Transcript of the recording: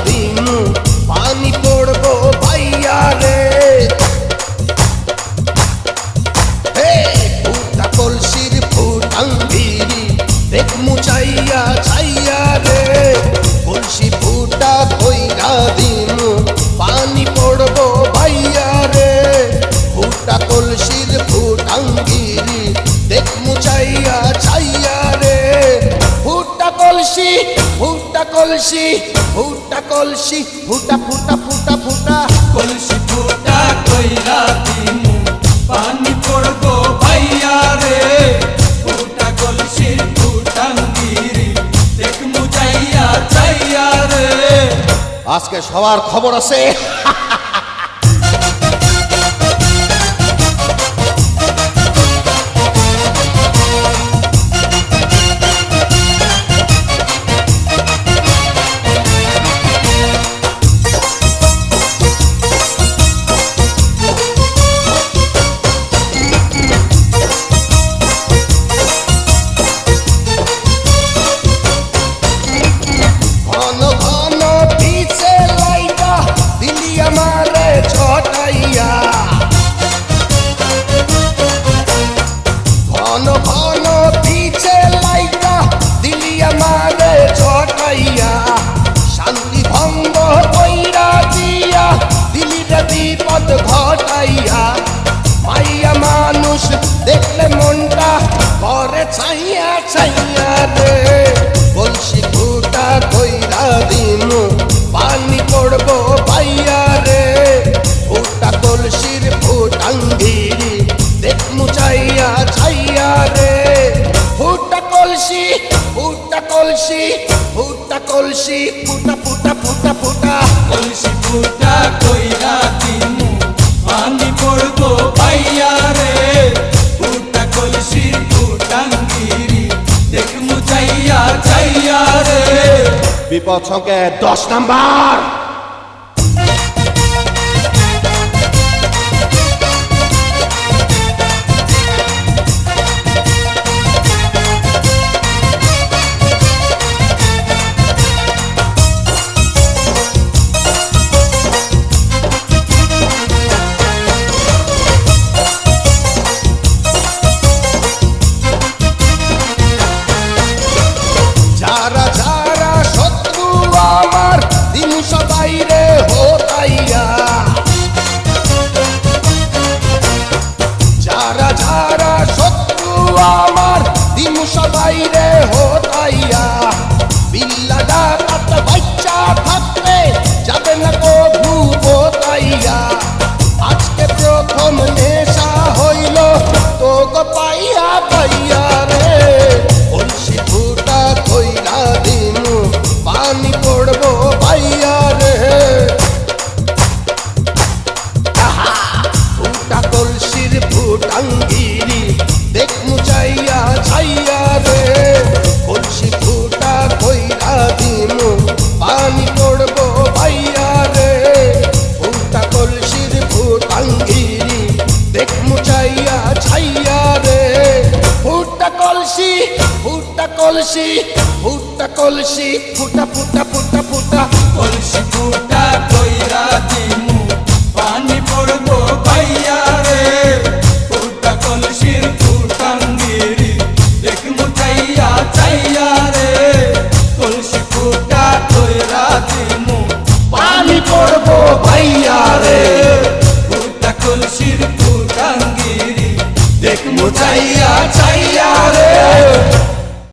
দিনু পানি পড়বো ভাইয়া রে। হে ফুটা কলসির ফুটাঙ্গিরি দেখমু চাইয়া চাইয়া রে। কলসি ফুটা কইরা দিনু পানি পড়বো ভাইয়া রে। ফুটা কলসির ফুটাঙ্গিরি দেখমু চাইয়া চাইয়া রে। ফুটা কলসি ফুটা কলসি ফুটা কলসি ফুটা ফুটা ফুটা ফুটা কলসি ফুটা কইরা দিমু পানি পড়বো ভাইয়া রে। ফুটা কলসির ফুটাঙ্গিরি দেখমু চাইয়া চাইয়া রে। আজকে সবার খবর আছে। ঘন ঘন পিছে লাইটা দিলি আমারে ছটাইয়া। ঘন ঘন পিছে লাইটা দিলি আমারে ছটাইয়া। শান্তি ভঙ্গ কইরা দিয়া দিলি রে বিপদ ঘটাইয়া। মাইয়া মানুষ দেখলে মনটা করে ছাইয়া ছাইয়া রে। কলসি ফুটা কইরা দিনু পানি পড়বো ভাইয়া রে। ফুটা কলসির ফুটাঙ্গিরি দেখমু চাইয়া চাইয়া রে। ফুটা কলসি ফুটা কলসি ফুটা কলসি ফুটা ফুটা ফুটা ফুটা কলসি ফুটা কইরা দিমু পানি পড়বো ভাইয়া রে। ফুটা কলসির ফুটাঙ্গিরি দেখমু চাইয়া চাইয়া রে। বিপদ সংকেত 10 নাম্বার। যারা যারা শত্রু আমার দিন সবাই রে হতাইয়া। যারা যারা শত্রু আমার দিন সবাই রে হতাইয়া। বিল্লা ডাকাত বাচ্চা থাকলে যাবে না কভু বোতাইয়া। আজকে প্রথম নেশা হইল তো গো পাইয়া পাইয়া রে। কলসি ফুটা কইরা দিনু পানি পড়বো ভাইয়া রে। ফুটা কলসির ফুটাঙ্গিরি দেখমু চাইয়া চাইয়া রে। কলসি ফুটা কইরা দিনু পানি পড়বো ভাইয়া রে। ফুটা কলসির ফুটাঙ্গিরি দেখমু চাইয়া চাইয়া রে। ফুটা কলসি ফুটা কলসি ফুটা কলসি ফুটা ফুটা ফুটা ফুটা কলসি ফুটা